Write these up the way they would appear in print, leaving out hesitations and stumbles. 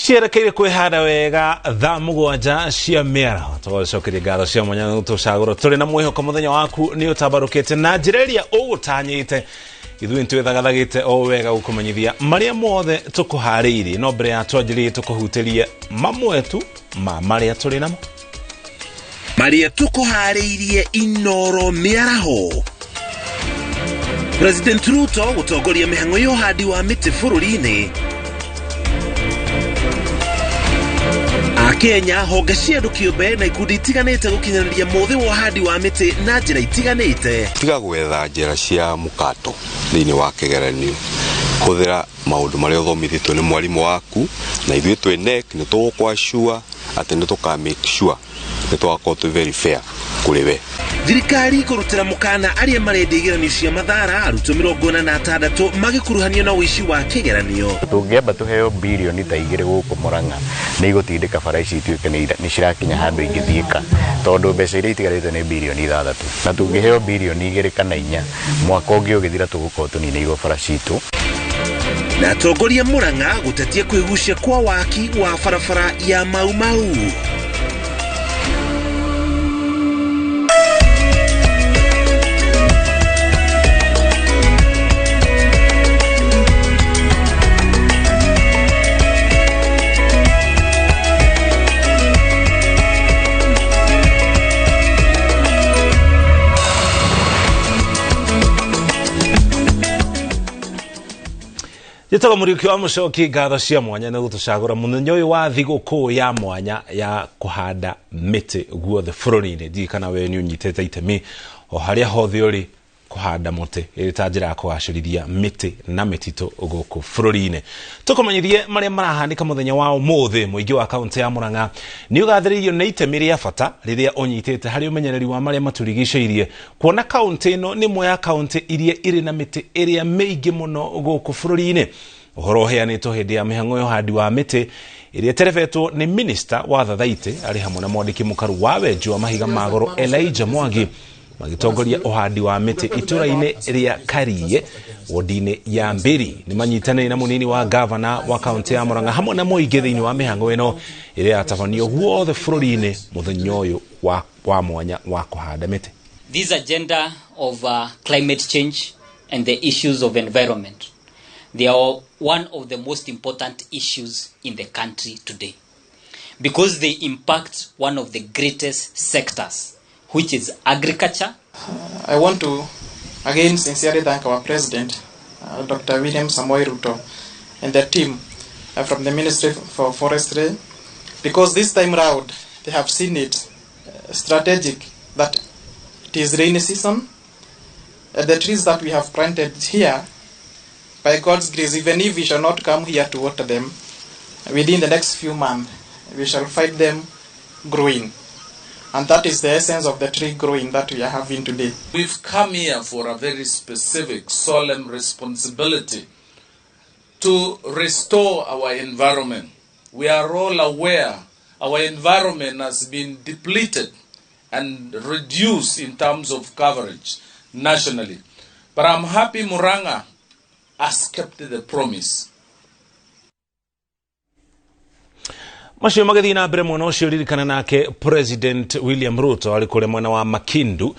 Cierekeire kwihanda wega thaa mugwanja cia miara tugocokeria ngatho cia mwanya nutucagura turi na mwihoko muthenya waku ni utabarukite na njireria ugutanyite ithui ntwithagatagite o wega gukumenyithia maria mothe tukuhariirie no mbere ya twanjirie tukuhutirie mamwetu ma maria turi namo maria tukuhariirie Inooro miaraho. President Ruto gutongoria mihango yo hadi wa miti bururi-ini. Kenya honge cia andu kiumbe na ikundi itiganite gukinyaniria muthi wa hadi wa miti na njira itiganite. Tiga gwetha njira cia mukato thiini wa kigeranio kuthira maundu maria uthomithitwe ni mwarimu waku na ithuĩ twi NEC ni tugukwashua ati ni tuka make sure ni twakorwo very fair kuri we. Thirikari kurutira mukana aria marenda igeranio cia mathara arutwo 46 magikuruhanio na uici wa kigeranio. Tungĩamba tuheo bilioni ta 2 guku Murang'a ni igutindika bara ici ituike ni cirakinya handu ingithiika tondu mbeca iria itigarite ni bilioni 6 na tungĩheo bilioni 2 kana 4 mwaka ũngĩ ũgĩthira tugukorwo tuninaigwo bara citu. Na atongoria Murang'a gutetia kwigucia kwa waki wa barabara ya Mau Mau. Jitoka muriki wa mucoki ngatho cia mwanya na gutucagura muthenya uyu wa thiguku ya mwanya ya kuhanda miti guothe bururi-ini ndikana we ni unyitete itemi o haria hothe uri kuhanda muti ita njira ya kugacirithia miti na mitito guku bururi-ini. Tukumenyithie maria marahandika muthenya wa umuthi muingi wa kaunti ya Murang'a ni ugathiririo na itemi ria bata riria unyitete hari umenyereri wa maria maturigiceirie kuona kaunti ino ni moya kaunti iria iri na miti iria meingi muno guku bururi-ini. Uhoro heanitwo hindi ya mihango yo handi wa miti iria terebetwo ni minister wa thathaiti ari hamwe na mwandiki mukaru wa wenji wa mahiga magoro Elijah Mwangi magitongoria uhandi wa miti itura-ini ria Karie wodi-ini ya Mbiri ni manyitane na munini wa governor wa kaunti ya Murang'a hamwe na muingi thiini wa mihango ino iria atabanio guothe bururi-ini muthenya uyu wa mwanya wa kuhanda miti. This agenda of climate change and the issues of environment, they are one of the most important issues in the country today because they impact one of the greatest sectors, which is agriculture. I want to again sincerely thank our President, Dr. William Samoei Ruto, and the team from the Ministry for Forestry, because this time round they have seen it strategic that it is rainy season. The trees that we have planted here, by God's grace, even if we shall not come here to water them, within the next few months, we shall find them growing. And that is the essence of the tree growing that we are having today. We've come here for a very specific, solemn responsibility to restore our environment. We are all aware our environment has been depleted and reduced in terms of coverage nationally. But I'm happy Murang'a has kept the promise. Macio magathina mbere muno ucio ririkana nake President William Ruto ari kure mwena wa Makindu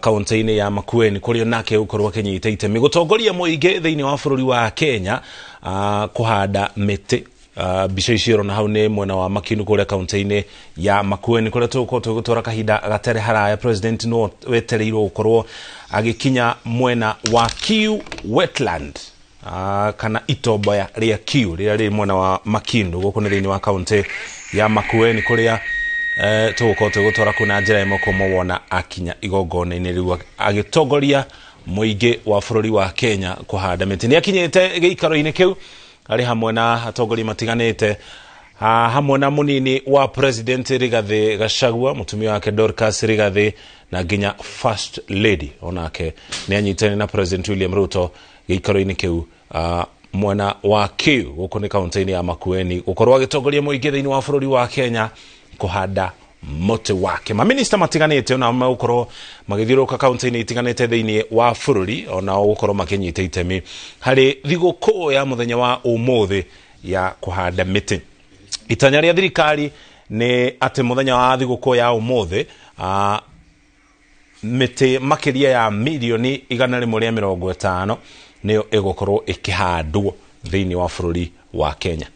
kaunti-ini ya Makueni kurio nake ukorwo kenyite itemi gutongoria muingi thiini wa bururi wa Kenya kuhanda miti. Bica icio na hau ni mwena wa Makindu kuria kaunti-ini ya Makueni kuria tugutora kahinda gatere haraya. President no wetereirwo gukorwo agikinya mwena wa Kiu wetland kana itoboya ria Kiu ria ri mwena wa Makindu guku ni thiini wa kaunti ya Makueni kuria tugutora kuna njira imwe kumwona akinya igongona-ini riu agitongoria muingi wa bururi wa Kenya kuhanda miti. Ni akinyite giikaro-ini kiu ari hamwe na atongoria matiganite hamwe na munini wa President Rigathi Gachagua, mutumia wake Dorcas Rigathi na nginya First Lady onake ni anyitane na President William Ruto giikaro-ini kiu mwena wa Kiu guku ni kaunti-ini ya Makueni gukorwo agitongoria muingi thiini wa bururi wa Kenya kuhanda muti wake. Maminista matiganite ona maukorwo magithiuruka kaunti-ini itiganite thiini wa bururi ona gukorwo makinyita itemi hari thiguku ya muthenya wa umuthi ya kuhanda miti. itanya rĩa thirikari nĩ atĩ mũthenya wa thigũkũ ya ũmũthĩ mĩtĩ makĩria ya milioni 150 nĩyo ĩgũkorwo ĩkĩhandwo thĩinĩ wa bũrũri wa Kenya.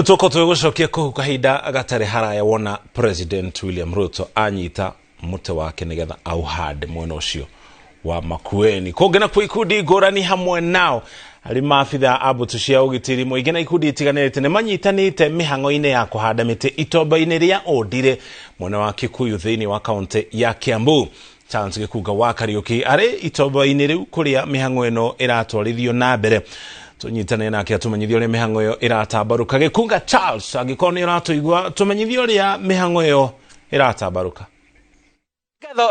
Tuko tugucokia kuhu kahinda agatare haraya wona President William Ruto anyita mute wake nigetha auhande mwena ucio wa Makueni. Kongena kwa ikundi ngũrani hamwe nao ari maabitha abutu cia ugitiri muingi na ikundi itiganite ne manyitanite mihango-ine ya kuhanda miti itomba-ine ria Ondire mwena wa Kikuyu thiini wa kaunti ya Kiambu. Chance Gikuga wa Kariuki ari itomba-ine riu kuria mihango eno iratwarithio na mbere. Tunyitane nake atumenyithio ria mihango yo iratambaruka. Gikunga Charles agikoni iratuigwa tumenyithio ria mihango yo iratambaruka.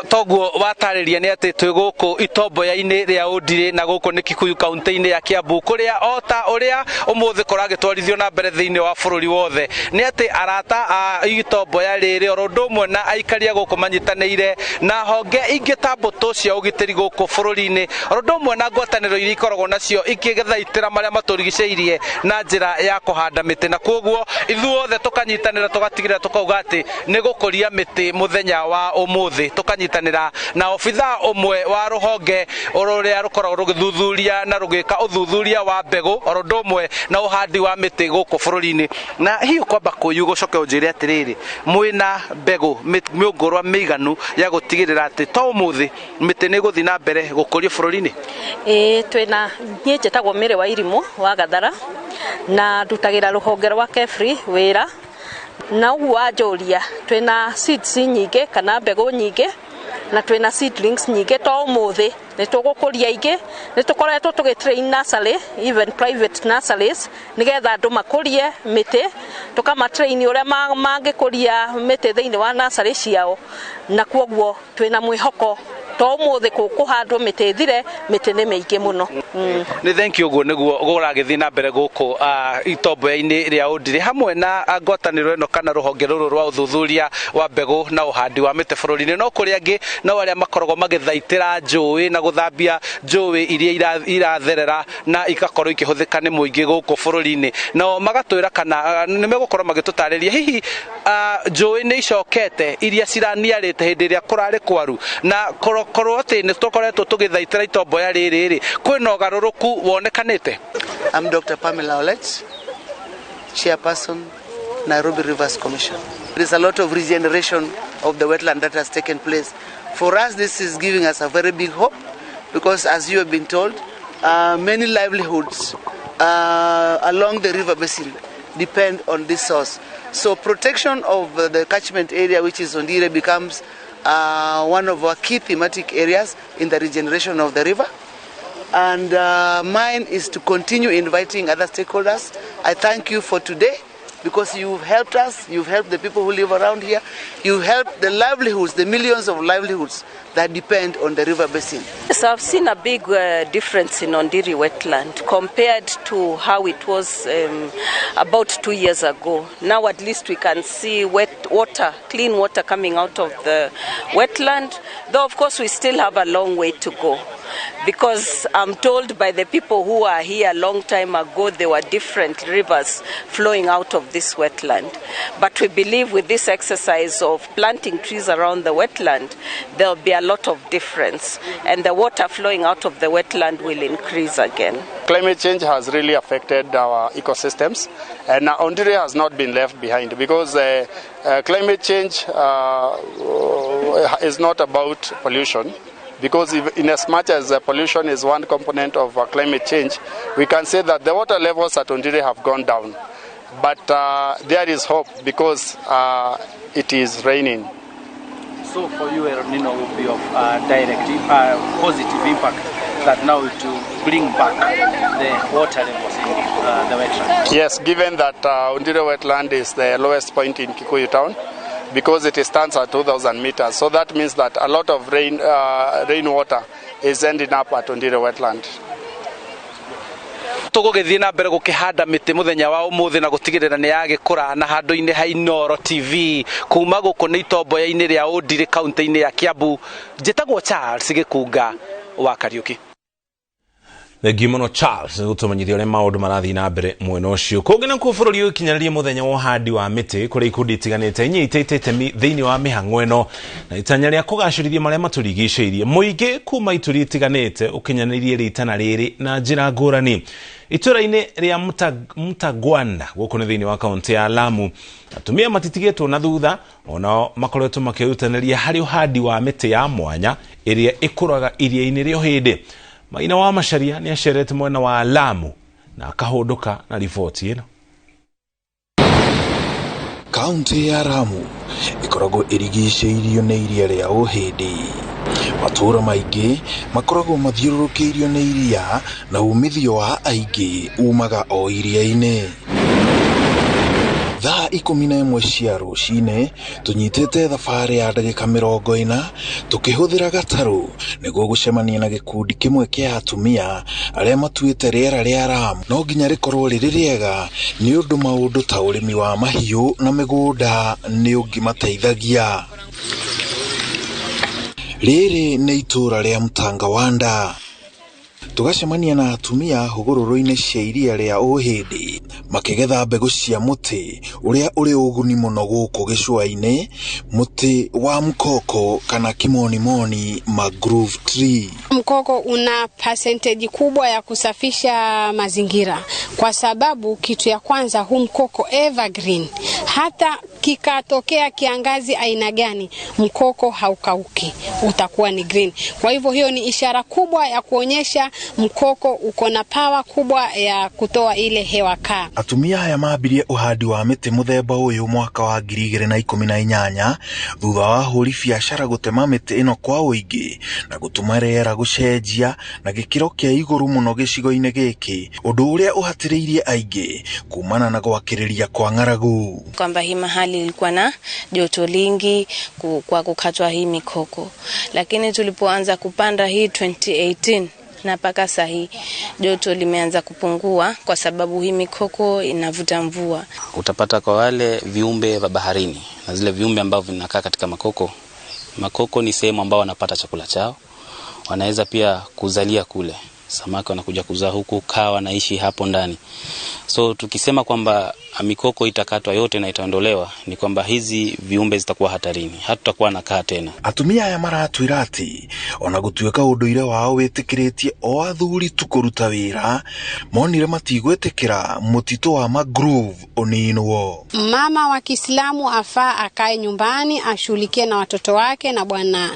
Toguo watariria ni ati twi guku itomboya-ini ria Ondire na guku ni Kikuyu kaunti-ini ya Kiambu kuria ota uria umuthi koragitwarithio na mbere thiini wa bururi wothe ni ati arata a itomboya riri orondumwe na aikaria guku manyitaniire na honge ingi ta mbutu cia ugitiri guku bururi-ini orondumwe na ngwataniro iria ikoragwo nacio ikigethaitira maria maturigiceirie na njira ya kuhanda miti na koguo ithuothe tukanyitanira tugatigirira tukauga ati ni gukuria miti muthenya wa umuthi tukanyitanira na ofitha umwe wa ruhonge ururia rukoragwo rugithuthuria na rugika uthuthuria wa mbegu orondomwe na uhandi wa miti guku bururi-ini na hiyo kwamba kuyu gucoke unjire atiriri mwina mbegu miungurwa miganu ya gutigirira ati to umuthi miti ni guthi na mbere gukurio bururi-ini. Twina nie jetagwo Mire wa Irimu wa Gathara na ndutagira ruhonge rwa Kefri wira na uwajoria twina seeds nyingi kana mbegu nyingi na twina seedlings nyingi to umuthi ni tugukuria ingi ni tukoretwo tugitrain nursery even private nurseries nigetha andu makurie miti tukamatrain uria mangikuria miti thiini wa nursery ciao na kwoguo twina mwihoko to umuthi kuhandwo miti thire miti ni mingi muno. Ni thank you go niguo guragithi na mbere guku itomboya-ini ria Ondire hamwe na ngwataniro eno kana ruhonge ruru rwa uthuthuria wa mbegu na uhandi wa miti bururi-ini no kuri angi no aria makoragwo magithaitira njui na guthambia njui iria iratherera na igakorwo ikihuthika ni muingi guku bururi-ini no magatwira kana ni megukorwo magitutariria hihi njui ni icokete iria ciraniarite hindi iria kurari kwaru na korwo ati ni tukoretwo tugithaitira itomboya riri kwina ugaruruku wonekanite. I'm Dr. Pamela Olet, Chairperson, Nairobi Rivers Commission. There is a lot of regeneration of the wetland that has taken place. For us, this is giving us a very big hope because, as you have been told, many livelihoods along the river basin depend on this source. So protection of the catchment area, which is Ondire, becomes one of our key thematic areas in the regeneration of the river. And mine is to continue inviting other stakeholders. I thank you for today because you've helped us, you've helped the people who live around here, you've helped the livelihoods, the millions of livelihoods that depend on the river basin. So I've seen a big difference in Ondire wetland compared to how it was about 2 years ago. Now at least we can see wet water, clean water coming out of the wetland, though of course we still have a long way to go. Because I'm told by the people who are here a long time ago, there were different rivers flowing out of this wetland. But we believe with this exercise of planting trees around the wetland, there will be a lot of difference. And the water flowing out of the wetland will increase again. Climate change has really affected our ecosystems. And Ondire has not been left behind because climate change is not about pollution. Because in as much as pollution is one component of climate change, we can say that the water levels at Ondire have gone down. But there is hope because it is raining. So for you, El Nino will be of direct positive impact that now it will bring back the water levels in the wetland? Yes, given that Ondire wetland is the lowest point in Kikuyu town, because it stands at 2,000 meters, so that means that a lot of rainwater is ending up at Ondire wetland. Tugugithie na mbere gukihanda miti muthenya wa umuthi na gutigirira ni yagikura na handu-ini ha Inooro TV kuma guku ni itomboya-ini ria Ondire kaunti-ini ya Kiambu. Njitagwo Charles Gikunga wa Kariuki. Thengiũ mũno Charles gũtũmenyithia ũrĩa maũndũ marathi na mbere mwena ũcio. Kũngĩ na bũrũri ũyũ ikinyĩrĩria mũthenya wa ũhandi wa mĩtĩ kũrĩa ikundi itiganĩte inyitĩte itemi thĩinĩ wa mĩhang'o ĩno na itanya rĩa kũgacĩrithia marĩa matũrigicĩirie. Mũingĩ kuma ituri itiganĩte ũkinyanĩirie ritana rĩrĩ na njĩra ngũrani. Itũra-inĩ rĩa Mutagwanda gũkũ nĩ thĩinĩ wa kaunti ya Lamu, atumia matitigĩtwo na thutha, onao makoretwo makĩrutanĩria harĩ ũhandi wa mĩtĩ ya mwanya ĩrĩa ĩkũraga iria-inĩ rĩa Ũhĩndĩ. Maina wa Macharia ni acerete mwena wa Lamu na akahũndũka na riboti ĩno. Kaunti ya Lamu ikoragwo irigicĩirio nĩ iria rĩa Ũhĩndĩ. Matũũra maingĩ makoragwo mathiũrũrũkĩirio nĩ iria na umithio wa aingĩ umaga o iria-inĩ. Thaa 11 cia rũcinĩ tunyitĩte thabarĩ ya ndagĩka 40 tukĩhũthĩra gatarũ nĩguo gũcemania na gĩkundi kĩmwe kĩa atumia arĩa matuĩte rĩera rĩa Lamu no nginya rĩkorwo rĩrĩ rĩega nĩ ũndũ maũndũ ta ũrĩmi wa mahiũ na mĩgũnda nĩ ũngĩmateithagia. Rĩrĩ nĩ itũũra rĩa Mutagwanda. Tugacemania na atumia hũgũrũrũ-inĩ cia iria rĩa Ũhĩndĩ makĩgetha mbegũ cia mũtĩ ũrĩa ũrĩ ũguni mũno gũkũ gĩcũa-inĩ, mũtĩ wa mkoko kana kimonimoni mangrove tree. Mkoko una percentage kubwa ya kusafisha mazingira kwa sababu kitu ya kwanza huu mkoko evergreen. Hata kikatokea kiangazi aina gani, mkoko haukauki, utakuwa ni green. Kwa hivyo hiyo ni ishara kubwa ya kuonyesha mkoko uko na power kubwa ya kutoa ile hewa kaa. Atumia aya maambirie uhandi wa mĩtĩ mũthemba ũyũ mwaka wa 2018 thutha wa hũri biacara gũtema mĩtĩ ĩno kwa ũingĩ na gũtũma rĩera gũcenjia na gĩkĩro kĩa igũrũ mũno gĩcigo-inĩ gĩkĩ, ũndũ ũrĩa ũhatĩrĩirie aingĩ kumana na gwakĩrĩria kwa ng'aragu. Kwamba hii mahali ilikuwa na joto lingi kwa kukatwa hii mikoko, lakini tulipoanza kupanda hii 2018 na paka sahi joto limeanza kupungua kwa sababu hii mikoko inavuta mvua. Utapata kwa wale viumbe wa baharini na zile viumbe ambao vinakaa katika makoko. Makoko ni sehemu ambao wanapata chakula chao. Wanaweza pia kuzalia kule. Samaki wanakuja kuzaa huku, kaa wanaishi hapo ndani. So tukisema kwamba mikoko itakatwa yote na itaondolewa ni kwamba hizi viumbe zitakuwa hatarini. Hatutakuwa na kaa tena. Atumia aya maratwĩra atĩ ona gũtuĩka ũndũire wao wĩtĩkĩrĩtie o athuri tu kũruta wĩra, monire matigwĩtĩkĩra mũtitũ wa mangrove ũninwo. Mama wa Kiislamu afaa akae nyumbani ashughulikie na watoto wake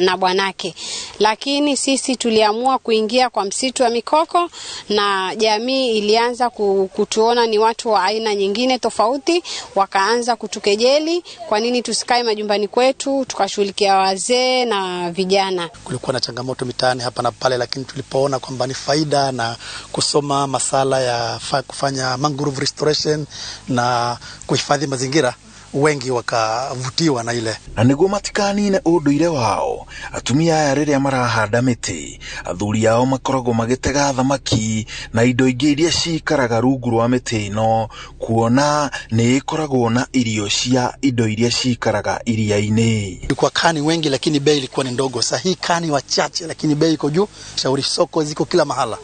na bwanake, lakini sisi tuliamua kuingia kwa msitu wa mikoko na jamii ilianza kutuona ni watu wa aina nyingine tofauti, wakaanza kutukejeli kwa nini tusikae majumbani kwetu tukashughulikia wazee na vijana. Kulikuwa na changamoto mitaani hapa na pale, lakini tulipoona kwamba ni faida na kusoma masala ya kufanya mangrove restoration na kuhifadhi mazingira, wengi wakavutiwa na ile. Na nĩguo matikanine ũndũire wao, atumia aya rĩrĩa marahanda mĩtĩ, athuri ao makoragwo magĩtega thamaki na indo ingĩ iria cikaraga rungu rwa mĩtĩ ĩno, kuona nĩ ĩkoragwo na irio cia indo iria cikaraga iria-inĩ. Ilikuwa kani wengi lakini bei ilikuwa ni ndogo. Sasa hii kani wachache lakini bei iko juu. Shauri soko ziko kila mahala.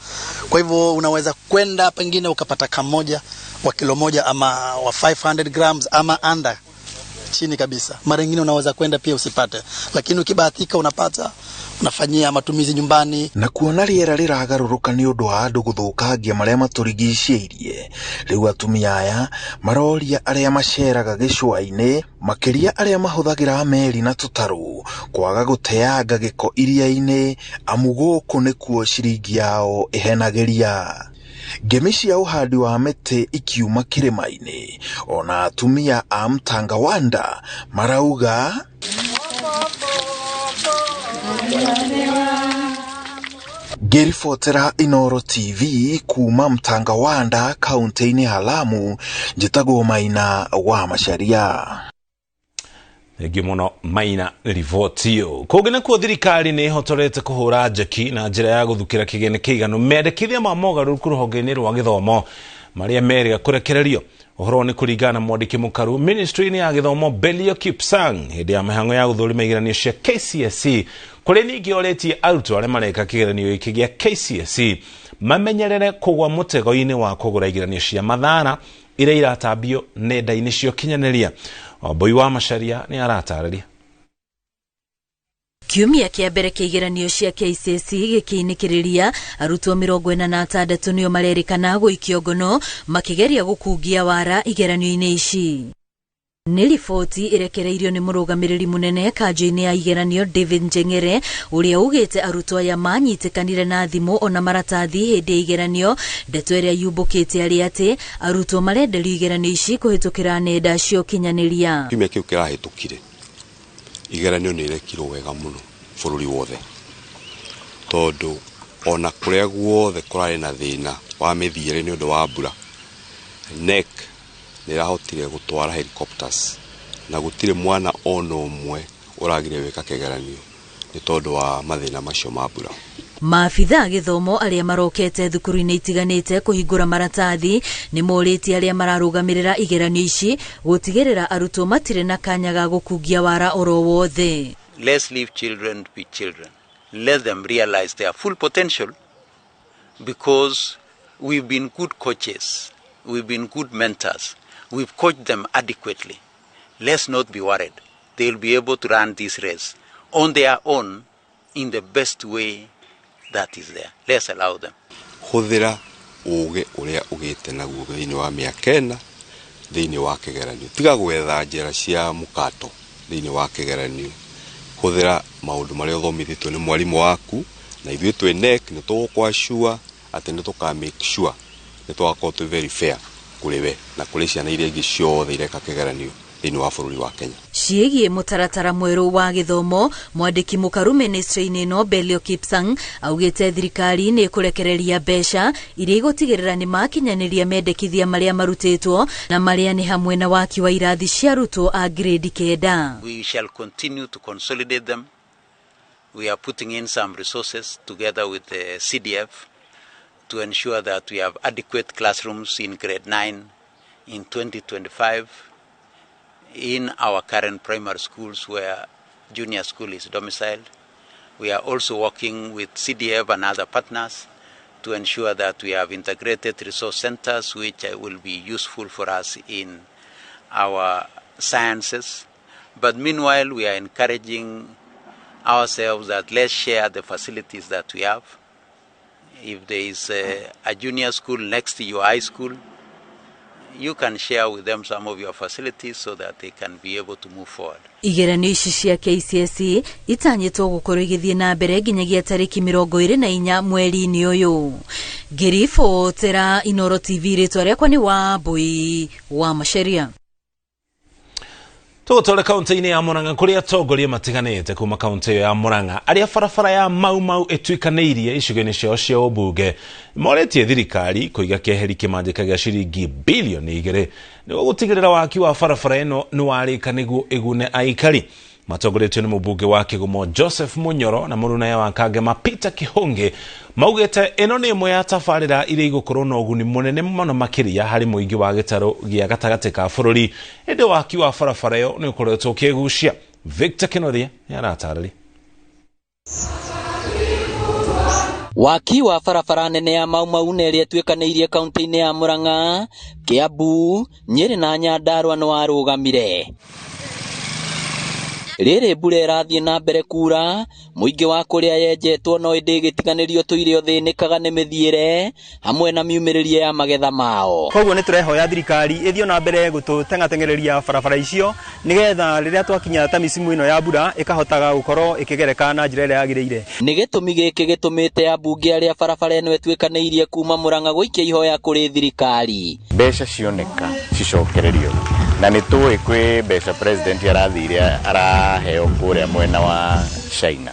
Kwa hivyo unaweza kwenda pengine ukapata kamoja wa kilo moja ama wa 500 grams ama under chini kabisa. Mara nyingine unaweza kwenda pia usipate, lakini ukibahatika unapata, unafanyia matumizi nyumbani. Na kuona rĩera rĩragarũrũka nĩ ũndũ wa andũ gũthũkangia marĩa matũrigicĩirie, rĩu atumia aya maroria arĩa maceraga gĩcũa-inĩ, makĩria arĩa mahũthagĩra meri na tũtarũ, kwaga gũteanga gĩko iria-inĩ, amu gũkũ nĩkuo ciringi yao ĩhenagĩria. Ngemi cia ũhandi wa mĩtĩ ikiuma kĩrĩma-inĩ, ona atumia a Mutagwanda marauga Ngĩribotera Inooro TV kuma Mtangawanda kaunti-inĩ ya Lamu, njĩtagwo Maina wa Macharia. Thengi muno Maina ribotio. Kũngĩ kuo thirikari nĩ ihotorete kũhũra njeki na njĩra ya gũthukĩra kĩgeni kĩiganu mendekithia ma mogarũrũku rũhonge-inĩ rwa gĩthomo marĩa merĩga kũrekererio. Ũhoro nĩ kũringana na mwandĩki mũkaru ministry-inĩ ya gĩthomo Belio Kipsang hĩndĩ ya mĩhang'o ya gũthũrima igeranio cia KCSE, kũrĩa ningĩ oretie arutwo arĩa mareka kĩgeranio gĩkĩ gĩa KCSE mamenyerere kũgwa mũtego-inĩ wa kũgũra igeranio cia mathara iria iratambio nenda-inĩ cia ũkinyanĩria. Mbui wa Macharia nĩ aratarĩria. Kiumia kĩa mbere kĩa igeranio cia KCSE gĩkĩinĩkĩrĩria, arutwo 46 nĩo marerĩkana gũikio ngono makĩgeria gũkungia wara igeranio-inĩ ici. Nĩ riboti irekereirio nĩ mũrũgamĩrĩri mũnene kanjũ-inĩ ya igeranio David Njeng'ere, ũrĩa ugĩte arutwo aya manyitĩkanire na thimũ ona maratathi hĩndĩ ya igeranio. Ndeto ĩrĩa yumbũkĩte arĩ atĩ arutwo marenderio igeranio ici kũhĩtũkĩra nenda cia ũkinyanĩria. Kiumia kĩu kĩrahĩtũkire, igeranio nĩ irekirwo wega mũno bũrũri wothe, tondũ ona kũrĩa guothe kũrarĩ na thĩna wa mĩthiĩre nĩ ũndũ wa mbura, NEC nĩ ĩrahotire gũtwara helicopters na gũtirĩ mwana ona ũmwe ũragire wĩka kĩgeranio nĩ tondũ wa mathĩna macio ma mbura. Maabitha gĩthomo arĩa marokete thukuru-inĩ itiganĩte kũhingũra maratathi nĩ morĩtie arĩa mararũgamĩrĩra igeranio ici gũtigĩrĩra arutwo matirĩ na kanya ga gũkungia wara oro wothe. Let's leave children to be children. Let them realize their full potential, because we've been good coaches, we've been good mentors, we've coached them adequately. Let's not be worried. They'll be able to run this race on their own in the best way that is there. Let's allow them. Hũthĩra ũũgĩ ũrĩa ũgĩte naguo thĩinĩ wa mĩaka ĩna thĩinĩ wa kĩgeranio. Tiga gwetha njĩra cia mũkato thĩinĩ wa kĩgeranio. Hũthĩra maũndũ marĩa ũthomithĩtwo nĩ mwarimũ waku, na ithuĩ twĩ NEC nĩ tũgũkwashua atĩ nĩ tũka make sure nĩ tũgakorwo twĩ very fair kũrĩ we na kũrĩ ciana iria ingĩ ciothe ireka kĩgeranio thĩinĩ wa bũrũri wa Kenya. Ciĩgiĩ mũtaratara mwerũ wa gĩthomo, mwandĩki mũkaru ministry-inĩ ĩno Belio Kipsang augĩte thirikari nĩ kũrekereria mbeca iria igũtigĩrĩra nĩ makinyanĩria mendekithia marĩa marutĩtwo na marĩa nĩ hamwe na waki wa irathi cia arutwo a grade 9. We shall continue to consolidate them. We are putting in some resources together with the CDF to ensure that we have adequate classrooms in grade 9 in 2025 in our current primary schools where junior school is domiciled. We are also working with CDF and other partners to ensure that we have integrated resource centers which will be useful for us in our sciences. But meanwhile, we are encouraging ourselves that let's share the facilities that we have. If there is a junior school next to your high school, you can share with them some of your facilities so that they can be able to move forward. Igeranio ici cia KCSE itanyĩtwo gũkorwo igĩthiĩ na mbere nginyagia tarĩki 24 mweri-inĩ ũyũ. Ngĩribotera Inooro TV, rĩtwa rĩakwa nĩ Wambui wa Macharia. Tũgũtwara kaunti-inĩ ya Murang'a kũrĩa atongoria matiganĩte kuma kaunti ya Murang'a arĩa barabara ya Mau ĩtuĩkanĩirie icigo-inĩ ciao cia ũmbunge moretie thirikari kũiga kĩeheri kĩmanjĩka gĩa ciringi bilioni 2 nĩguo gũtigĩrĩra waki wa barabara ĩno nĩ warĩka nĩguo ĩgune aikari. Matongoretio nĩ mũmbunge wa Kĩgumo Joseph Munyoro na mũrunaya wa Kangema Peter Kĩhũngĩ maugĩte ĩno nĩ ĩmwe ya tabarĩra iria igũkorwo na ũguni mũnene mũno makĩria harĩ mũingĩ wa gĩtarũ gĩa gatagatĩ ka bũrũri. Ĩndĩ waki wa barabara ĩyo nĩ ũkoretwo ũkĩgucia. Victor Kĩnothia nĩ aratarĩria. Waki wa barabara nene ya Mau nĩ ĩrĩa ĩtuĩkanĩirie kaunti-inĩ ya Murang'a, Kiambu, Nyeri na Nyandarua nĩ warũgamire. Rĩrĩ mbura ĩrathiĩ na mbere kura, mũingĩ wa kũrĩa yenjetwo no ĩndĩ gĩtiganĩrio tũire ũthĩnĩkaga nĩ mĩthiĩre hamwe na miumĩrĩrie ya magetha mao. Koguo nĩ tũrehoya thirikari ĩthiĩ na mbere gũtũtengateng'ereria barabara icio nĩgetha rĩrĩa twakinya ta misimu ĩno ya mbura ĩkahotaga gũkorwo ĩkĩgereka na njĩra ĩrĩa yagĩrĩire. Nĩ gĩtũmi gĩkĩ gĩtũmĩte ambunge arĩa barabara ĩno ĩtuĩkanĩirie kuma Murang'a gũikia ihoya kũrĩ thirikari. Mbeca cioneka cicokererio na nĩ tũĩ kwĩ mbeca president arathire araheo kũrĩa mwena wa China.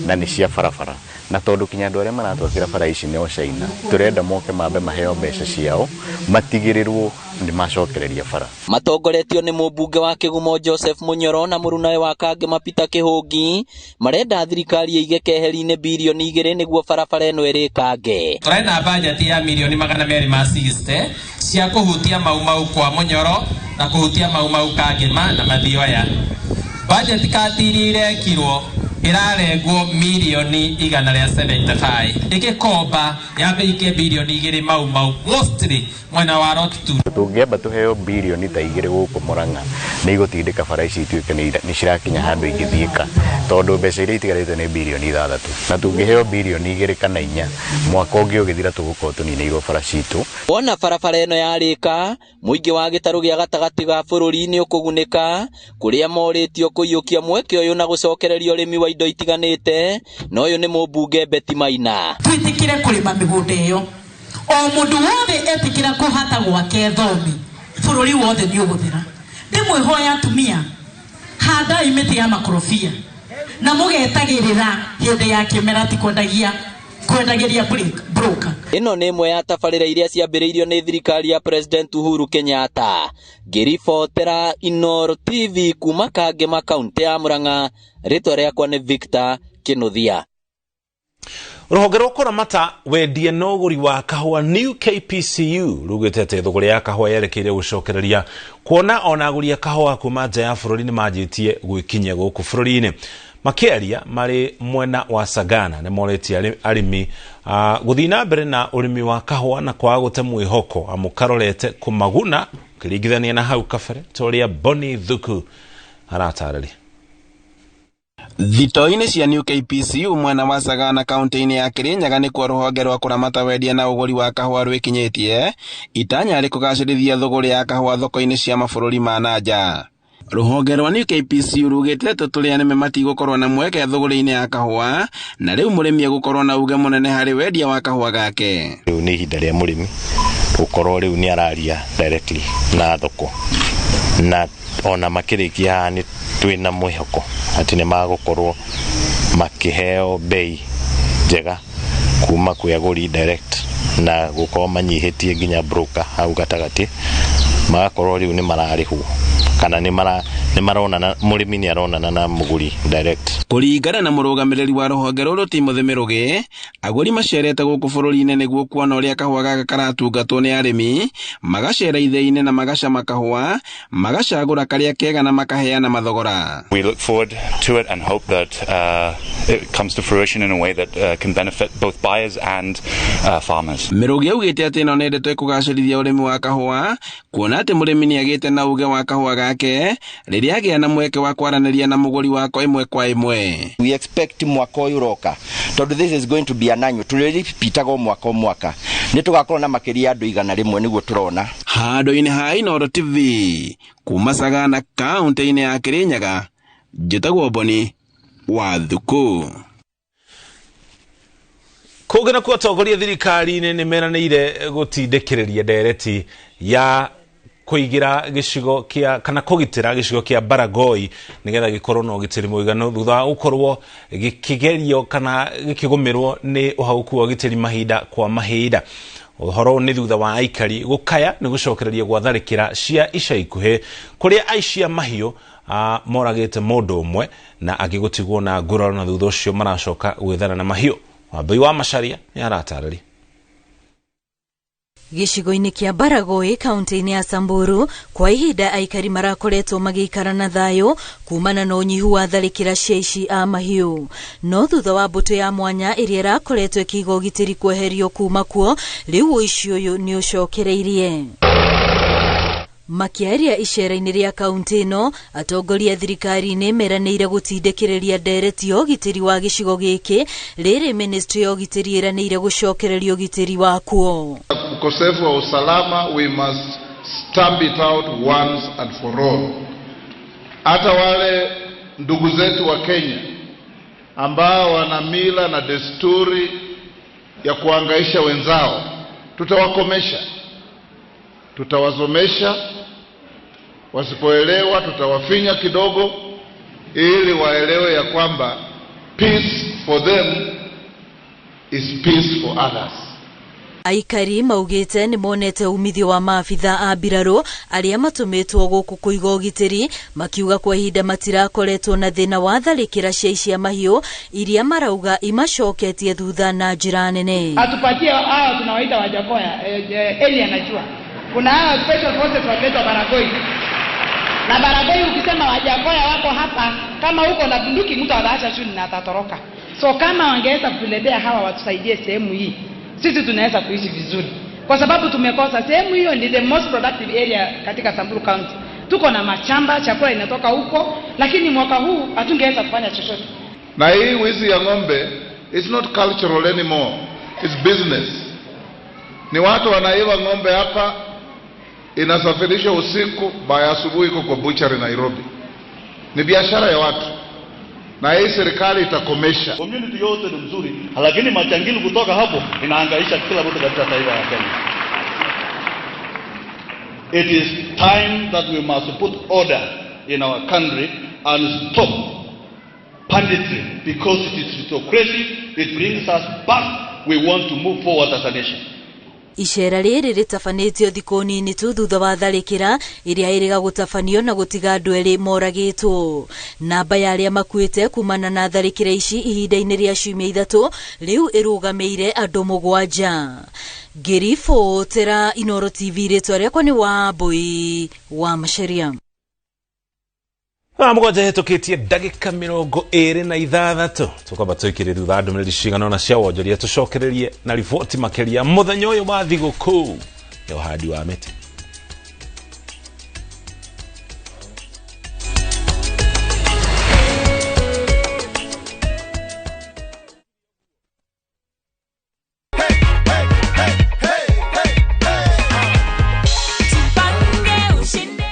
na nĩ cia barabara na tondu kinya andu aria maratwakira bara ici nĩ ocaina turenda moke mambe maheo mbeca ciao matigirirwo ni macokereria bara. Matongoretio nĩ mũmbunge wa Kĩgumo Joseph Munyoro na mũrunawe wa Kangema Peter Kĩhũngi marenda thirikari ĩige keheri-inĩ bilioni 2 nĩguo barabara ĩno ĩrĩkange. Tũrenda bajeti ya milioni 260 cia kũhutia mau kwa Munyoro na kũhutia mau Kangema na Mathioya. Bajeti katiri irekirwo irarengwo milioni 175 igikomba yambĩrĩkie bilioni 2 mau mostly mwena wa Road 2. Tungĩamba tuheo bilioni ta 2 gũkũ Murang'a nĩ igũtindĩka bara ici ituĩke nĩ cirakinya handũ ingĩthiĩka tondũ mbeca iria itigarĩte nĩ bilioni 6 na tungĩheo bilioni 2 kana 4 mwaka ũngĩ ũgĩthira tũgũkorwo tũninĩirwo bara citũ. Wona barabara ĩno yarĩka mũingĩ wa gĩtarũ gĩa gatagatĩ ga bũrũri nĩ ũkũgunĩka kũrĩa morĩtio kũiyũkia mweke ũyũ na gũcokereria ũrĩmi wa indo itiganĩte na ũyũ nĩ mũmbunge Betty Maina. Twĩtĩkire kũrĩma mĩgũnda ĩyo o mũndũ wothe etĩkĩra kũhata gwake thomi bũrũri wothe nĩ ũgũthira. Ndĩmwĩhoya atumia handai mĩtĩ ya makorobia na mũgetagĩrĩra hĩndĩ ya kĩmera ti kwendagĩria broker. Ĩno nĩ ĩmwe ya tabarĩra iria ciambĩrĩirio nĩ thirikari ya President Uhuru Kenyatta. Ngĩribotera Inooro TV kuma Kangema kaunti ya Murang'a, rĩtwa rĩakwa nĩ Victor Kinuthia. Rũhonge rwa kũramata wendia na ũgũri wa kahũa New KPCU rugĩte atĩ thũgũrĩ ya kahũa yerekeire gũcokereria kuona ona agũri a kahũa kuma nja ya bũrũri nĩ manjĩtie gwĩkinyia gũkũ bũrũri-inĩ. Makĩaria marĩ mwena wa Sagana nĩ morĩtie arĩmi gũthiĩ na mbere na ũrĩmi wa kahũa na kwaga gũte mwĩhoko amu karorete kũmaguna ũkĩringithania na hau kabere ta ũrĩa Boni Thuku aratarĩria. Thito-inĩ cia New KPCU mwena wa Sagana kaunti-inĩ ya Kirinyaga nĩ kwa rũhonge rwa kũramata wendia na ũgũri wa kahũa rwĩkinyĩtie itanya rĩ kũgacĩrithia thũgũrĩ ya kahũa thoko-inĩ cia mabũrũri ma nanja. Rũhonge rwa New KPCU rugĩte tũrĩa nĩme matigũkorwo na mweke thũgũrĩ-inĩ ya kahũa na rĩu mũrĩmi egũkorwo na uge mũnene harĩ wendia wa kahũa gake. Rĩu nĩ ihinda rĩa mũrĩmi gũkorwo rĩu nĩ araria directly na thoko na ona makĩrĩkia nĩ twĩna mwĩhoko atĩ nĩ magũkorwo makĩheo bei njega kuma kwĩ agũri direct na gũkorwo manyihĩtie nginya broker hau gatagatĩ magakorwo rĩu nĩ mararĩhwo kana nĩ maronana mũrĩmi nĩ aronana na mũgũri direct. Kũringana na mũrũgamĩrĩri wa rũhonge rũrũ Timothy Mĩrũgĩ, agũri macerete gũkũ bũrũri-inĩ nĩguo kuona ũrĩa kahũa gaka karatungatwo nĩ arĩmi, magacera ithĩ-inĩ na magacama kahũa, magacagũra karĩa kega na makaheana mathogora. We look forward to it and hope that it comes to fruition in a way that can benefit both buyers and farmers. Mĩrũgĩ augĩte atĩ ĩno nĩ ndeto ĩkũgacĩrithia ũrĩmi wa kahũa, kuona atĩ mũrĩmi nĩ agĩte na uge wa kahũa gake rĩrĩa agĩa na mweke wa kwaranĩria na mũgũri wako ĩmwe kwa ĩmwe. We expect mwaka ũyũ roka tondũ this is going to be an annual tũrĩripitaga mwaka nĩ tũgakorwo na makĩria andũ 100 nĩguo tũrona. Handũ-inĩ ha Inooro TV kuma Sagana kaunti-inĩ ya Kirinyaga, njĩtagwo Boni wa Thuku. Kũgena kwa atongoria thirikari-inĩ nĩ meranĩire gũtindĩkĩrĩria ndereti ya kũigira gĩcigo kĩa kana kũgitĩra gĩcigo kĩa Baragoi nĩgetha gĩkorwo na ũgitĩri mũiganu thutha wa gũkorwo gĩkĩgerio kana gĩkĩgũmĩrwo nĩ ũhagũku wa ũgitĩri mahinda kwa mahinda. Ũhoro nĩ thutha wa aikari gũkaya nĩ gũcokereria gwa tharĩkĩra cia ica ikuhĩ kũrĩa aici a mahiũ moragĩte mũndũ ũmwe na angĩ gũtigwo na nguraro na thutha ũcio maracoka gwĩthana na mahiũ. Wambui wa Macharia nĩ aratarĩria. Gĩcigo-inĩ kĩa Baragoi kaunti-inĩ ya Samburu kwa ihinda aikari marakoretwo magĩikara na thayũ kumana na ũnyihu wa tharĩkĩra cia ici a mahiũ, no thutha wa mbũtũ ya mwanya ĩrĩa ĩrakoretwo ĩkĩiga ũgitĩri kweherio kuma kuo, rĩu ũici ũyũ nĩ ũcokereirie. Makĩaria icera-inĩ rĩa kaunti ĩno, atongoria thirikari-inĩ meranĩire gũtindĩkĩrĩria ndereti ya ũgitĩri wa gĩcigo gĩkĩ, rĩrĩ ministry ya ũgitĩri ĩranĩire gũcokereria ũgitĩri wa kuo. Ukosefu wa usalama, we must stamp it out once and for all. Hata wale ndugu zetu wa Kenya ambao wana mila na desturi ya kuangaisha wenzao, tutawakomesha, tutawasomesha, wasipoelewa tutawafinya kidogo ili waelewe ya kwamba peace for them is peace for others. Aikari maugite ni monete umithio wa maabitha a mbirarũ arĩa matumitwo gũkũ kũiga ũgitĩri makiuga kwa ihinda matirakoretwo na thĩna wa tharĩkĩra cia mahiũ iria marauga imacoketie thutha na njĩra nene. Atupatie hao tunawaita Wajakoya, Eli anajua. Kuna hao special forces waletwa Baragoi. Na Baragoi ukisema Wajakoya wako hapa, kama uko na bunduki mtu ataacha shule na atatoroka. So kama wangeweza kutuletea hawa watusaidie sehemu hii, sisi tunaweza kuishi vizuri. Kwa sababu tumekosa sehemu hiyo, ni the most productive area katika Samburu County. Tuko na machamba, chakula inatoka huko, lakini mwaka huu hatungeweza kufanya chochote. Na hii wizi ya ng'ombe is not cultural anymore. It's business. Ni watu wanaiba ng'ombe hapa, inasafirishwa usiku, baya asubuhi iko kwa butchery Nairobi. Ni biashara ya watu. Na hii serikali itakomesha. Community yote ni mzuri, lakini machangili kutoka hapo inahangaisha kila mtu katika taifa la Kenya. It is time that we must put order in our country and stop banditry, because it is autocracy. It brings us back. We want to move forward as a nation. Icera rĩrĩ rĩtabanĩtio thikũ nini tu thutha wa tharĩkĩra ĩrĩa ĩrĩga gũtabanio na gũtiga andũ erĩ moragĩtwo. Namba ya arĩa makuĩte kumana na tharĩkĩra ici ihinda-inĩ rĩa ciumia 3 rĩu ĩrũgamĩire andũ 7. Ngĩribotera Inooro TV, rĩtwa rĩakwa nĩ Wambui wa Macharia. Mũgonja hetũkĩtie ndagĩka 26 tũkwamba tũikĩrĩrie thutha ndũmĩrĩri cigana na cia wonjoria tũcokererie na riboti makĩria mũthenya ũyũ wa thigũkũ ya ũhandi wa mĩtĩ.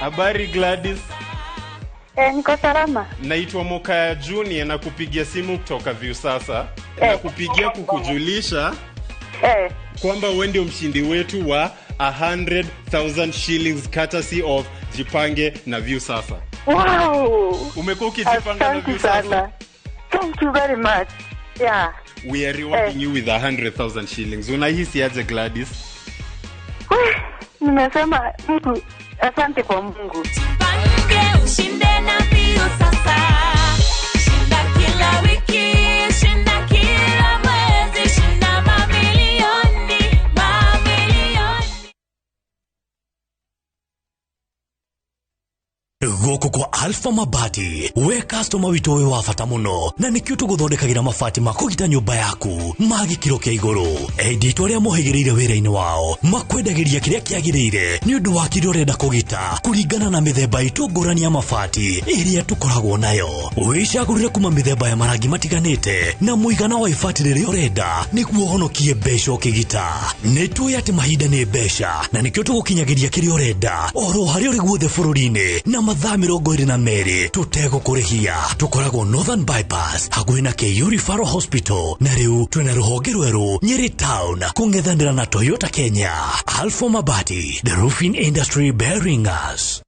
Habari Gladys. Niko salama. Naitwa Mokaya Junior na kupigia simu kutoka Viusasa. Na kupigia kukujulisha kwamba wewe ndio mshindi wetu wa 100,000 shillings courtesy of Jipange na Viusasa. Wow! Umekuwa ukijipanga na Viusasa. Thank you very much. Yeah. We are rewarding you with 100,000 shillings. Unahisi aje Gladys? Nimesema mtu asante kwa Mungu. Ushinde na Viusasa. Shinda kila wiki, shinda kila mwezi, shinda mamilioni, mamilioni. Gũkũ kwa Alpha Mabati, we customer witũ wĩ wa bata mũno, na nĩkĩo tũgũthondekagĩra mabati ma kũgita nyũmba yaku ma gĩkĩro kĩa igũrũ. Enditũ arĩa mohĩgĩrĩire wĩra-inĩ wao makwendagĩria kĩrĩa kĩagĩrĩire nĩ ũndũ wa kĩrĩa ũrenda kũgita kũringana na mĩthemba itũ ngũrani ya mabati ĩrĩa tũkoragwo nayo. Wĩcagũrĩre kuma mĩthemba ya marangi matiganĩte na mũigana wa ibati rĩrĩa ũrenda nĩguo ũhonokie mbeca ũkĩgita. Nĩtũĩ atĩ mahinda nĩ mbeca, na nĩkĩo tũgũkinyagĩria kĩrĩa ũrenda oro harĩa ũrĩ guothe bũrũri-inĩ na mathaa 22 tũtegũkũrĩhia. Tũkoragwo Northern Bypass hakuhĩ na KU Referral Hospital, na rĩu twĩna rũhonge rwerũ Nyeri Town kũng'ethanĩra na Toyota Kenya. Alpha Mabati, the roofing industry bearing us.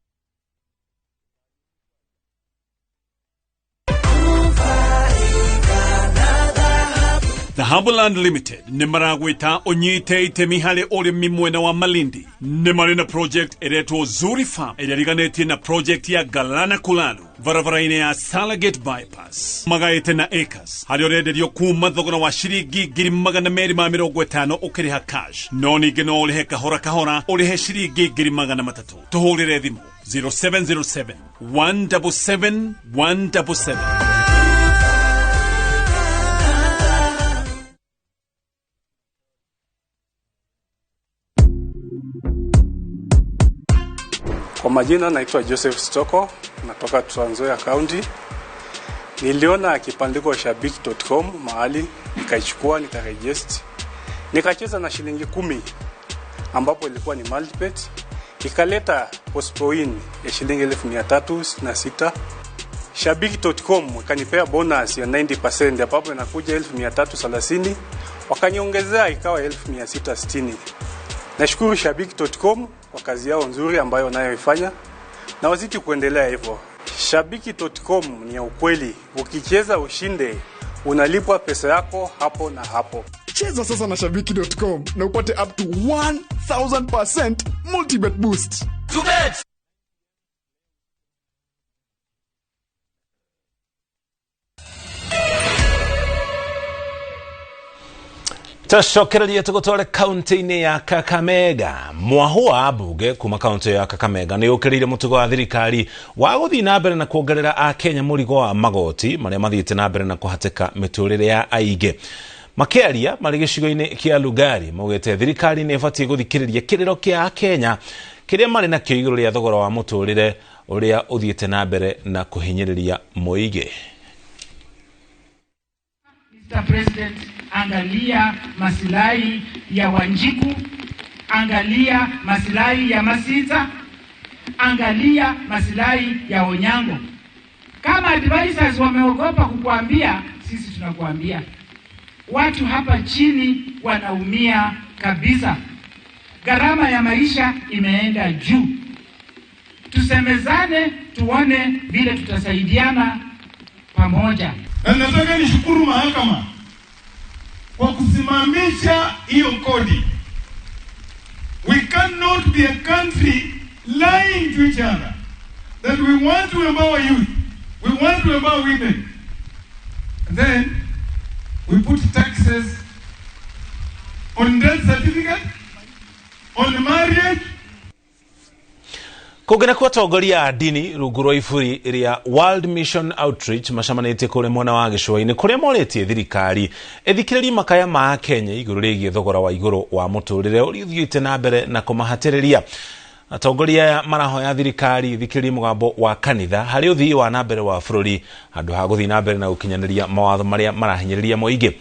The Harbourland Limited nĩ maragwĩta ũnyite itemi harĩ ũrĩmi mwena wa Malindi. Nĩ marĩ na project ĩretwo Zuri Farm ĩrĩa riganĩtie na project ya Galana Kulanu barabara-inĩ ya Salagate Bypass. Magaĩte na acres harĩa ũrenderio kuma thogora wa ciringi 250 ũkĩrĩha cash, no ningĩ no ũrĩhe kahora kahora ũrĩhe ciringi 300. Tũhũrĩre thimũ 0707 177 177. Kwa majina naitwa Joseph Stoko, natoka Trans Nzoia County. Niliona kipandiko shabiki.com mahali, nikaichukua, nikaregister. Nikacheza na shilingi 10 ambapo ilikuwa ni multibet. Ikaleta postpoin ya shilingi 1366. Shabiki.com kanipea bonus ya 90% ambapo inakuja 1330. Wakaniongezea ikawa 1660. Nashukuru Shabiki.com kwa kazi yao nzuri ambayo wanayoifanya na wazidi kuendelea hivyo. Shabiki.com ni ya ukweli, ukicheza ushinde, unalipwa pesa yako hapo na hapo. Cheza sasa na shabiki.com na upate up to 1000% multibet boost. To bet! Tashokereria tugutware kaunti-ini ya Kakamega. Mwahua bunge kuma kaunti ya Kakamega ni ukirire mutugo wa thirikari wa guthii na mbere na kuongerera a Kenya murigo wa magoti maria mathiite na mbere na kuhateka miturire ya aige. Makiaria mari gicigo-ini kia Lugari maugite thirikari ni ibatie guthikiriria kiriro kia Kenya kiria mari na kio iguru ria thogora wa muturire uria uthiite na mbere na kuhinyiriria muige. Mr. President, angalia maslahi ya Wanjiku, angalia maslahi ya Masita, angalia maslahi ya Onyango. Kama advisors wameogopa kukuambia, sisi tunakuambia. Watu hapa chini wanaumia kabisa. Gharama ya maisha imeenda juu. Tusemezane, tuone vile tutasaidiana pamoja. Na nataka nishukuru mahakama kwa kusimamisha hiyo kodi. We cannot be a country lying to each other that we want to empower youth, we want to empower women, and then we put taxes on death certificate, on marriage. Kugena kwa tongoria a dini rungu rwa iburi ria World Mission Outreach macamanĩtie kũrĩ mwena wa gĩcũa-inĩ kũrĩa morĩtie thirikari ĩthikĩrĩrie makaya ma Kenya igũrũ rĩgiĩ thogora wa igũrũ wa mũtũrĩre ũrĩa ũthiĩte na mbere na kũmahatĩrĩria. Atongoria marahoya thirikari ĩthikĩrĩrie mũgambo wa kanitha harĩ ũthii wa na mbere wa bũrũri handũ ha gũthiĩ na mbere na gũkinyanĩria mawatho marĩa marahinyĩrĩria mũingĩ.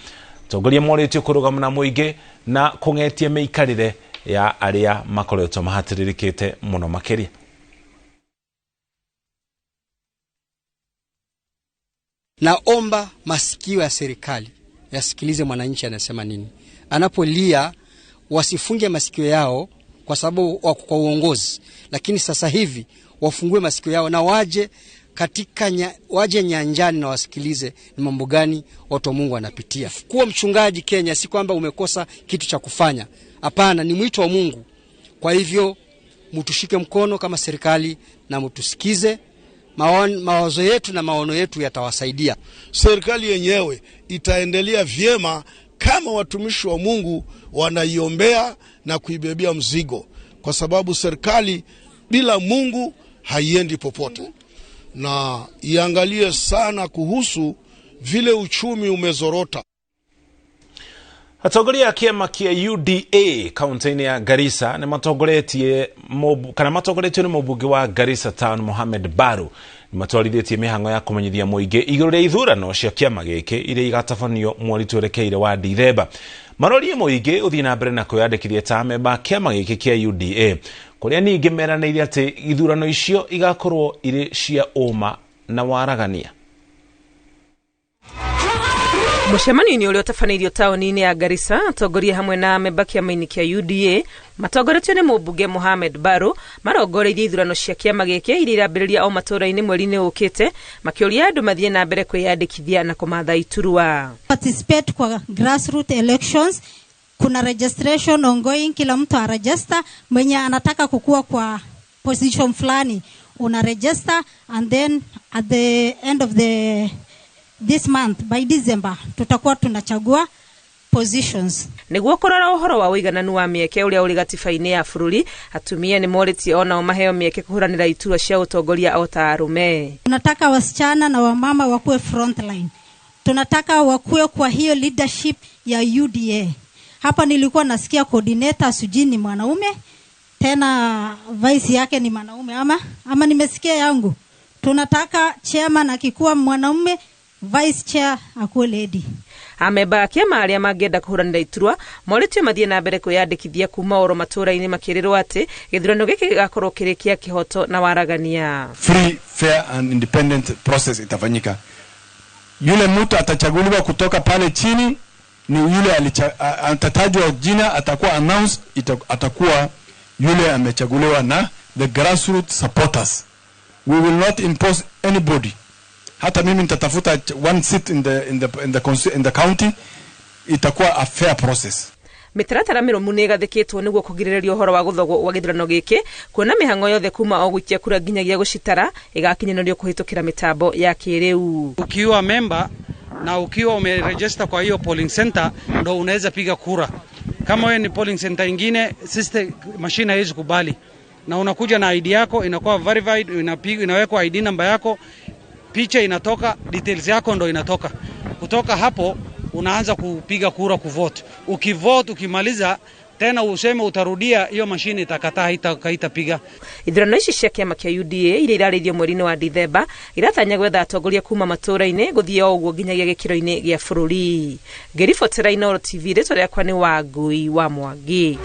Atongoria morĩtio kũrũgama na mũingĩ na kũng'etia mĩikarĩre ya arĩa makoretwo mahatĩrĩrĩkĩte mũno makĩria. Naomba masikio ya serikali yasikilize mwananchi anasema nini. Anapolia wasifunge masikio yao kwa sababu wako kwa uongozi, lakini sasa hivi wafungue masikio yao na waje katika waje nyanjani na wasikilize ni mambo gani watu wa Mungu wanapitia. Kuwa mchungaji Kenya si kwamba umekosa kitu cha kufanya. Hapana, ni mwito wa Mungu. Kwa hivyo mtushike mkono kama serikali na mtusikize. Mawazo yetu na maono yetu yatawasaidia. Serikali yenyewe itaendelea vyema kama watumishi wa Mungu wanaiombea na kuibebea mzigo, kwa sababu serikali bila Mungu haiendi popote. Na iangalie sana kuhusu vile uchumi umezorota. Atongoria kiama kia UDA kaunti-ini ya Garissa ni matongoretie ni mũmbunge wa Garissa Town Mohamed Baru ni matwarithitie mihango ya kũmenyithia mũingĩ igũrũ rĩa ithurano cia kiama gĩkĩ iria igatabanio mweri twerekeire wa Dithemba. Marorie mũingĩ ũthiĩ na mbere na kwĩyandĩkithia ta memba kiama gĩkĩ kia UDA kũrĩa ningĩ meranĩire atĩ ithurano icio igakorwo irĩ cia ũma na waragania. Mũcemanio ũrĩa ũtabanĩirio taũni-inĩ ya Garissa, atongoria hamwe na memba kĩama-inĩ kĩa UDA matongoretio nĩ mũmbunge Mohamed Baru marongoreirie ithurano cia kĩama gĩkĩ iria irambĩrĩria o matũũra-inĩ mweri-inĩ ũkĩte, makĩũria andũ mathiĩ na mbere kwĩyandĩkithia na kũmatha iturwa. Participate kwa grassroots elections, kuna registration ongoing, kila mtu aregister, mwenye anataka kukua kwa position fulani una register, and then at the end of this month, by December, tutakuwa tunachagua positions. Nĩguo kũrora ũhoro wa ũigananu wa mĩeke ũrĩa ũrĩ gatiba-inĩ ya bũrũri, atumia nĩ morĩtie onao maheo mĩeke kũhũranĩra iturwa cia ũtongoria o ta arũme. Tunataka wasichana na wamama wakuwe frontline. Tunataka wakuwe kwa hiyo leadership ya UDA. Hapa nilikuwa nasikia coordinator sijui ni mwanaume, tena vice yake ni mwanaume ama nimesikia yangu. Tunataka chairman akikuwa mwanaume, vice chair akuwe lady. Ameba kiama arĩa mangĩenda kũhũranĩra iturwa morĩtio mathiĩ na mbere kwĩyandĩkithia kuma oro matũũra-inĩ makĩrĩrwo atĩ gĩthurano gĩkĩ gĩgakorwo kĩrĩ kĩa kĩhoto na waragania. Free, fair and independent process itafanyika. Yule mtu atachaguliwa kutoka pale chini ni yule atatajwa jina, atakuwa announced, atakuwa yule amechaguliwa na the grassroots supporters. We will not impose anybody hata mimi nitatafuta one seat in the county, itakuwa a fair process. Mitaratara miromu nä gathikitwo niguo kugiriria uhoro wa guthogwo wa githurano giki kuona mihango yothe kuma o gwikia kura nginyagia gucitara igakinyanirio kuhitukira mitambo ya kiriu. Ukiwa member na ukiwa umeregister kwa hiyo polling center ndo unaweza piga kura. Kama wewe ni polling center ingine, system machine haiwezi kubali. Na unakuja na ID yako, inakuwa verified, inawekwa ID namba yako, picha inatoka, details yako ndo inatoka. Kutoka hapo unaanza kupiga kura, kuvote. Ukivote, ukimaliza tena useme utarudia, hiyo mashine itakataa, haitapiga. Ithurano ici cia kiama kia UDA iria irarĩirio mweri-inĩ wa Dithemba iratanya gwetha atongoria kuma matũra-inĩ gũthie o ũguo nginyagia gĩkĩro-inĩ gĩa bũrũri. Ngĩribotera Inooro TV, rĩtwa rĩakwa nĩ Wangui wa Mwangi.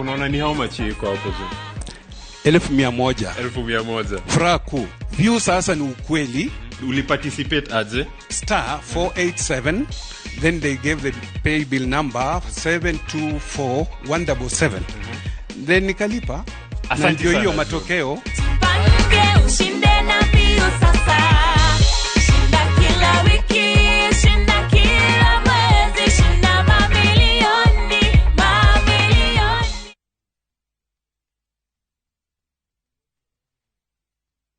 Unaona ni how much iko hapo juu? 1,100. 1,100. Furaha kuu. View sasa ni ukweli. Uliparticipate aje? *487, then they gave the pay bill number 724,177. Then nikalipa. Na ndio hiyo matokeo. Pange ushinde na bio sasa. Shinda kila wiki, shinda kila mwezi, shinda mamilioni, mamilioni.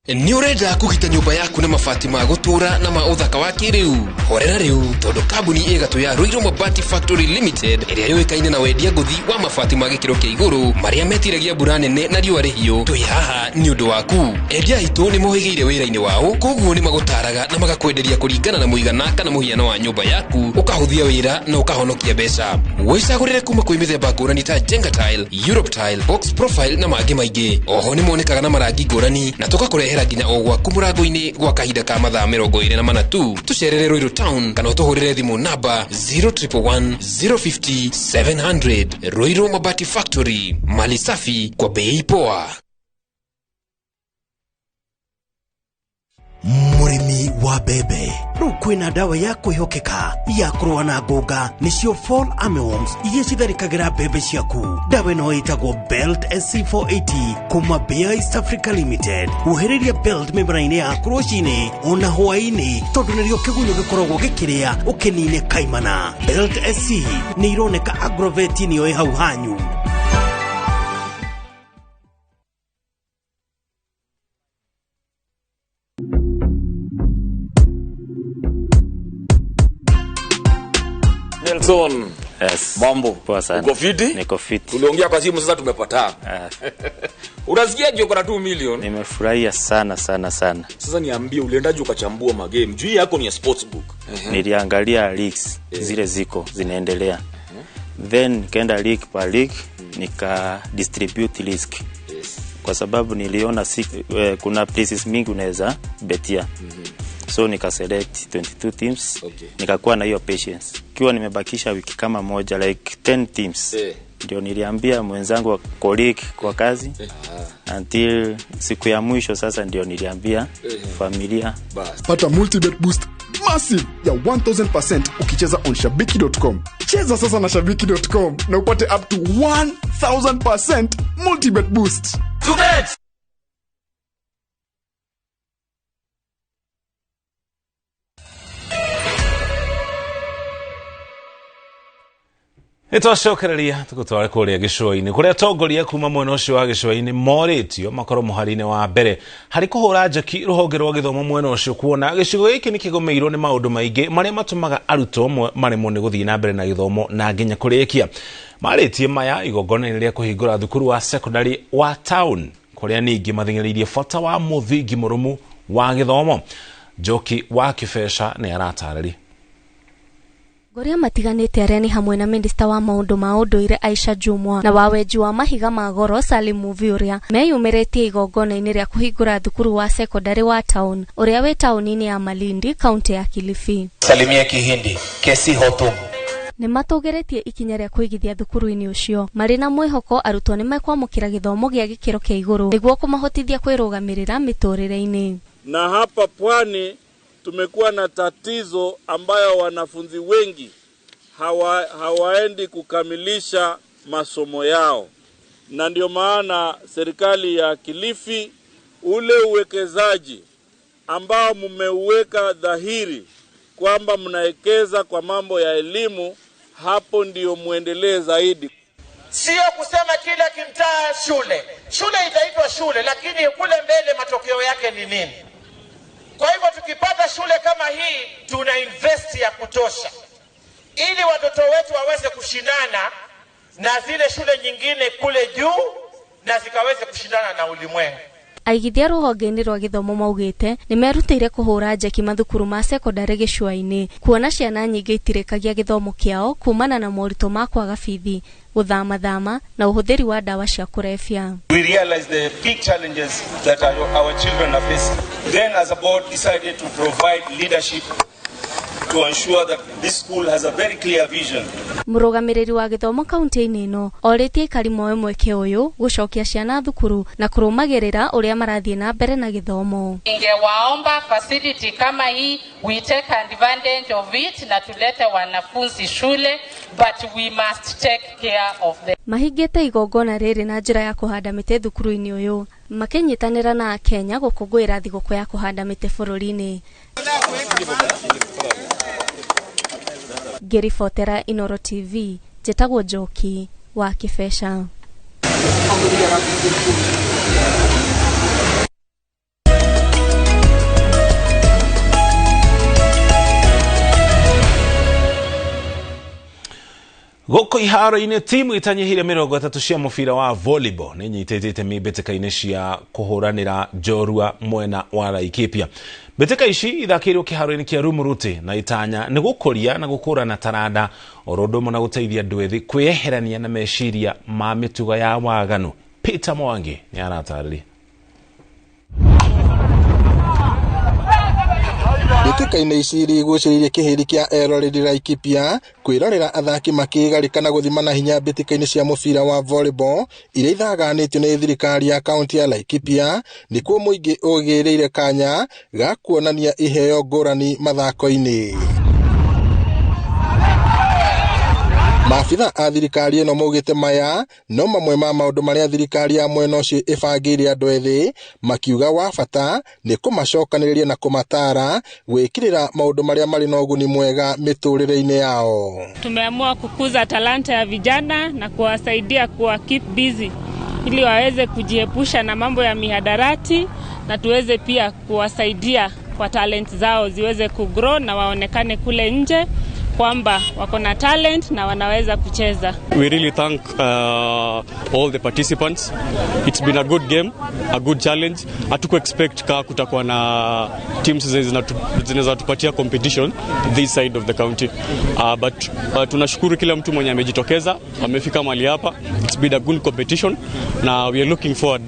Ni urenda kugita nyumba yaku na mabati ma gutura na ma uthaka wa kiriu. Horera riu tondu kambuni igatu ya Ruiru Mabati Factory Limited iria yuikaine na wendia nguthi wa mabati ma gikiro kia iguru maria metiragia mbura nene na riua rihiu. Twi haha ni undu waku. Endia itu ni mohigeire wira-ini wao, koguo ni magutaraga na magakwenderia kuringana na muigana kana muhiano wa nyumba yaku, ukahuthia wira na ukahonokia mbeca. Wicagurire kuma kwi mithemba ngurani ta Jenga Tile, Europe Tile, Box Profile na mangi maingi. Oho ni monekaga na marangi ngurani na tugakurehera nginya o gwaku murango-ini gwa kahinda ka mathaa 24 tu. Tucerere Ruiru Town kana utuhurire thimu namba 0111 050 700. Ruiru Mabati Factory, mali safi kwa bei poa. Murimi wa bebe riu kwina dawa ya kwihokeka ya kurua na ngunga nicio fall armyworms iria citharikagira bebe ciaku. Dawa ino itagwo Belt SC480 kuma Bayer East Africa Limited. Uhiriria Belt mimera-ini yaku rucini ona hwaini tondu nirio kigunyo gikoragwo gikiria ukinine kaimana. Belt SC ni ironeka agrovet niyo i hau hanyu. Nelson. Yes. Mambo. Poa sana. Uko fiti? Niko fiti. Tuliongea kwa simu, sasa tumepatana. Unasikiaje uko na 2 million? Nimefurahia sana sana sana. Sasa niambie uliendaje ukachambua magame? Juu yako ni ya sportsbook. Niliangalia leagues zile ziko zinaendelea. Then nikaenda league per league nika distribute risk. Kwa sababu niliona kuna places mingi unaweza betia. So nika select 22 teams. Nikakuwa na hiyo patience. Kiwa nimebakisha wiki kama moja like 10 teams. Ndio niliambia mwenzangu wa colleague kwa kazi. Until siku ya mwisho sasa ndio niliambia familia. Pata multibet boost massive ya 1000% ukicheza on shabiki.com. Cheza sasa na shabiki.com na upate up to 1000% multibet boost. To bet! Itocokereria tugutware kuria gicua-ini kuria atongoria kuma mwena ucio wa gicua-ini moritio makorwo muhari-ini wa mbere hari kuhura njeki ruhonge rwa githomo mwena ucio kuona gicigo giki ni kigomeirwo ni maundu maingi maria matumaga arutwo maremwo ni guthii na mbere na githomo na nginya kurikia. Maritie maya igongona-ini ria kuhingura thukuru wa secondary wa town kuria ningi mathing'iririe bata wa muthingi murumu wa githomo. Njoki wa Kibesha ni aratarĩria. Goria matiganite aria ni hamwe na Minister wa maundu ma unduire Aisha Jumwa na wawenji wa mahiga ma goro Salim Muviuria meyumiretie igongona-ini ria kuhingura thukuru wa secondary wa town uria wi tauni-ini ya Malindi, kaunti ya Kilifi. Salimia Kihindi, Kesi Hotum. Ni matugeretie ikinya ria kuigithia thukuru-ini ucio mari na mwihoko arutwo ni mekwamukira githomo gia gikiro kia iguru niguo kumahotithia kwirugamirira miturire-ini. Na hapa Pwani tumekuwa na tatizo ambayo wanafunzi wengi hawaendi kukamilisha masomo yao. Na ndio maana serikali ya Kilifi, ule uwekezaji ambao mmeuweka dhahiri kwamba mnaekeza kwa mambo ya elimu, hapo ndio muendelee zaidi. Sio kusema kila kimtaa shule. Shule itaitwa shule, lakini kule mbele matokeo yake ni nini? Kwa hivyo tukipata shule kama hii, tuna invest ya kutosha ili watoto wetu waweze kushindana na zile shule nyingine kule juu na zikaweze kushindana na ulimwengu. Aigithia rũhonge-inĩ rwa gĩthomo maugĩte nĩ merutĩire kũhũra njeki mathukuru ma sekondarĩ gĩcũa-inĩ kuona ciana nyingĩ itirĩkagia gĩthomo kĩao kumana na moritũ ma kwaga bithi, gũthama na ũhũthĩri wa ndawa cia kũrebia. We realize the big challenges that our children are facing. Then as a board decided to provide leadership to ensure that this school has a very clear vision. Mũrũgamĩrĩri wa gĩthomo kaunti-inĩ ĩno orĩtie aikari moe mweke ũyũ gũcokia ciana thukuru na kũrũmagĩrĩra ũrĩa marathiĩ na mbere na gĩthomo. Ningewaomba facility kama hii we take advantage of it na tulete wanafunzi shule, but we must take care of them. Mahingĩte igongona rĩrĩ na njĩra ya kũhanda mĩtĩ thukuru-inĩ ũyũ, makĩnyitanĩra na Kenya gũkũngũĩra thigũkũ ya kũhanda mĩtĩ bũrũri-inĩ. Ngĩribotera Inooro TV, njĩtagwo Njoki wa Kĩbeca. Gũkũ iharo-inĩ timu itanyihire 30 cia mũbira wa volleyball nĩ nyitĩte mbĩtĩka-inĩ cia kũhũranĩra njorua mwena wa Laikipia. Mbĩtĩka ici ithakĩirwo kĩharo-inĩ kĩa Rumuruti na itanya nĩ gũkũria na gũkũrana taranda oro ũndũ ũmwe na gũteithia andũ ethĩ kwĩyeherania na meciria ma mĩtugo ya waganu. Peter Mwangi nĩ aratarĩria. Mbĩtĩka-inĩ ici igũcĩrĩirie kĩhĩri kĩa Eroreri Laikipia kwĩrorera athaki makĩgarĩkana gũthimana hinya mbĩtĩka-inĩ cia mũbira wa volleyball iria ithaganĩtio nĩ thirikari ya kaunti ya Laikipia, nĩkuo mũingĩ ũgĩrĩire kanya ga kuonania iheo ngũrani mathako-inĩ. Maabitha a thirikari ĩno maugĩte maya no mamwe ma maũndũ marĩa thirikari ya mwena ũcio ĩbangĩire andũ ethĩ, makiuga wa bata nĩ kũmacokanĩrĩria na kũmatara gwĩkĩrĩra maũndũ marĩa marĩ na ũguni mwega mĩtũrĩre-inĩ yao. Tumeamua kukuza talanta ya vijana na kuwasaidia kuwa keep busy ili waweze kujiepusha na mambo ya mihadarati na tuweze pia kuwasaidia kwa talent zao ziweze kugrow na waonekane kule nje kwamba wako na talent na wanaweza kucheza. We really thank all the participants. It's been a good game, a good challenge. Hatuku expect kutakuwa na teams zinaweza tupatia competition this side of the county. But tunashukuru kila mtu mwenye amejitokeza, amefika mahali hapa. It's been a good competition na we are looking forward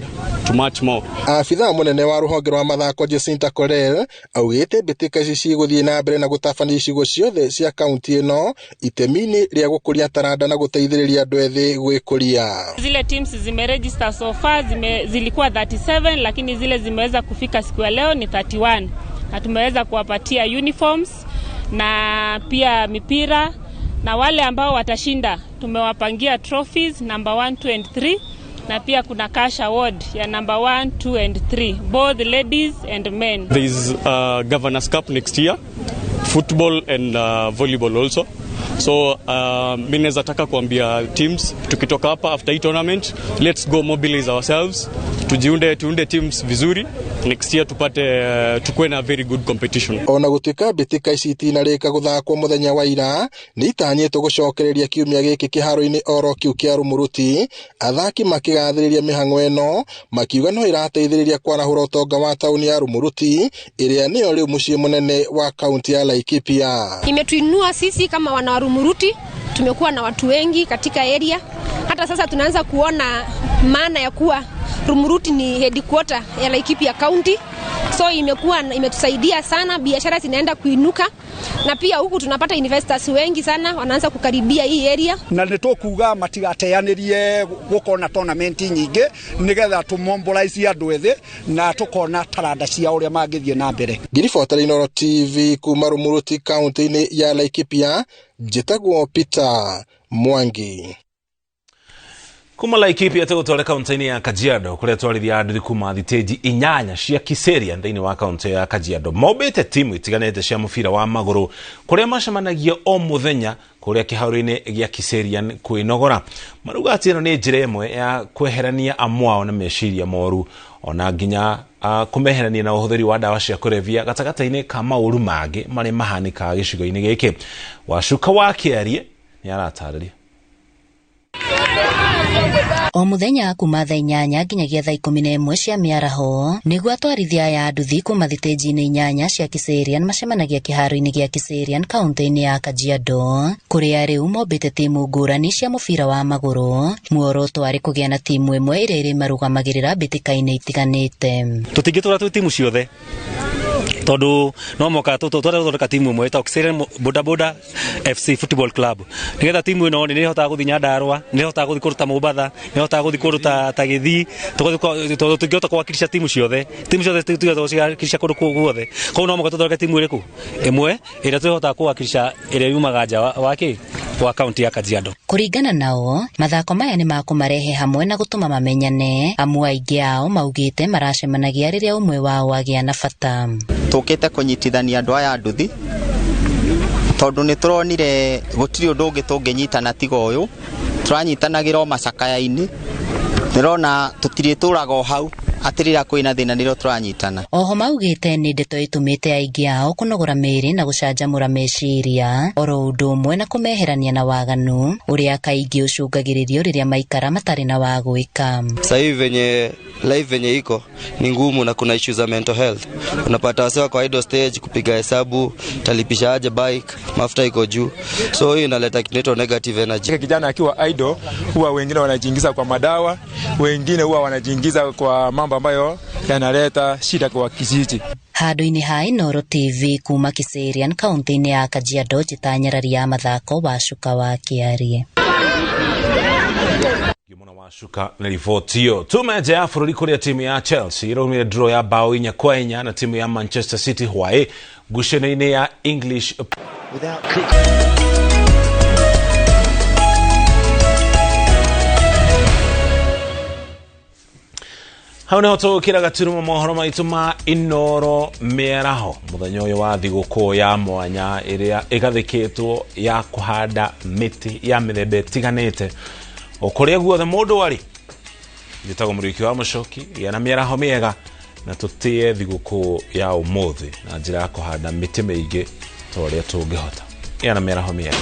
to much more. Afitha munene wa rũhonge rwa mathako Jacinta Corel augĩte mbĩtĩka ici cigũthiĩ na mbere na gũtabania icigo ciothe cia kaunti ĩno itemi-inĩ rĩa gũkũria taranda na gũteithĩrĩria andũ ethĩ gwĩkũria. Zile teams zimeregister so far zilikuwa 37, lakini zile zimeweza kufika siku ya leo ni 31 na tumeweza kuwapatia uniforms na pia mipira, na wale ambao watashinda tumewapangia trophies number 1, 2 and 3 na pia kuna cash award ya number 1, 2 and 3, both ladies and men. There is Governors Cup next year, football and volleyball also. So mimi naweza taka kuambia teams tukitoka hapa after hii tournament, let's go mobilize ourselves, tuunde teams vizuri, next year tukue na very good competition. Ona gũtuĩka mbĩtĩka ici itinarĩka gũthakwo mũthenya wa ira, nĩ itanyĩtwo gũcokereria kiumia gĩkĩ kĩharo-inĩ oro kĩu kĩa Rumuruti, athaki makĩgathĩrĩria mĩhang'o ĩno makiuga no ĩrateithĩrĩria kwarahũra ũtonga wa tauni ya Rumuruti ĩrĩa nĩyo rĩu mũciĩ mũnene wa kaunti ya Laikipia. Imetuinua sisi kama wana Rumuruti, tumekuwa na watu wengi katika area. Hata sasa tunaanza kuona maana ya kuwa Rumuruti ni headquarter ya Laikipia County. So imetusaidia sana, biashara zinaenda kuinuka, na pia huku tunapata investors wengi sana wanaanza kukaribia hii area. Na nitokuga matigateanirie gukona tournament nyingi nigetha tumobilize andu ethe na tukona taranda cia uria mangithie na mbere. Ngiribota Inooro TV kuma Rumuruti kaunti-ini ya Laikipia, njitagwo Peter Mwangi. Kuma Laikipia tegutware kaunti-ini ya Kajiado kuria twarithia andu kuma thiteji inyanya cia Kiseria thiini wa kaunti ya Kajiado. Mobete timu itiganete cia mubira wa maguru kuria macemanagia o muthenya kuria kiharo-ini gia Kiseria kwinogora. Maruga ati ino ni njira imwe ya kweherania amwao na meciria moru ona nginya kumeherania na uhuthiri wa dawa cia kurevia gatagata-ini ka mauru mangi mari mahanika gicigo-ini giki. Wacuka wa Kiarie ni aratarĩria. O muthenya kuma thaa 8 nginyagia thaa 11 cia miaraho niguo atwarithia ya nduthi kuma thiteji-ini 8 cia Kiserian macemanagia kiharo-ini gia Kiserian kaunti-ini ya Kajiado kuria riu mobete timu ngurani cia mubira wa maguru muoroto ari kugia na timu imwe iria iri marugamagirira mbitikaine itiganite. Tutingitura tu timu ciothe tondu no moka tuthondeka timu imwe ta Kiserian Boda Boda FC Football Club nigetha timu ino ni hota guthi Nyandarua, ni hota guthi kuruta Mombatha, ni hota guthi kuruta Tagithi, tungihota kuwakilisha timu ciothe tugakilisha kundu guothe. Ko no moka tuthondeka timu iriku imwe ira tuhota kuwakilisha ira yumaga nja wa kaunti ya Kajiado. Kuringana nao mathako maya ni makumarehe hamwe na gutuma mamenyane, amwe aingi ao maugite maracemanagia riria umwe wao wagia na bata. Tukite kunyitithania andu aya nduthi tondu ni turonire gutiri undu ungi tunginyitana tiga uyu, turanyitanagira o macakaya-ini, ndirona tutiri turaga hau atirira kwina thina niro turanyitana. Oho maugite ni ndeto itumite aingi ao kunogora miri na gucanjamura meciria oro undu umwe na kumeherania na waganu uria kaingi ucungagiririo riria maikara matari na wa gwika. Sasa hivi venye life venye iko ni ngumu na kuna issues za mental health. Unapata wasiwa kwa idle stage kupiga hesabu, talipisha aje bike, mafuta iko juu. So hiyo inaleta kineto negative energy. Kijana akiwa idle huwa wengine wanajiingiza kwa madawa, wengine huwa wanajiingiza kwa mambo ambayo yanaleta shida kwa kijiji. Handu-ini ha Inooro TV kuma Kiserian kaunti-ini ya Kajiado jitanyararia mathako Wacuka wa Kiarie. Wacuka na ribotio. Tumeja ya bururi kuria timu ya Chelsea iraumire draw ya bao 4-4 na timu ya Manchester City hwae ngucanio-ini ya English hau neho tugukira gaturumo mohoro maitu ma Inooro miaraho muthenya uyu wa thiguku ya mwanya iria igathikitwo ya kuhanda miti ya mithemba itiganite okuria guothe mundu ari njitagwo muriki wa mucoki yana miaraho miega na tutie thiguku ya umuthi na njira ya kuhanda miti miingi toria tungihota yana miaraho miega.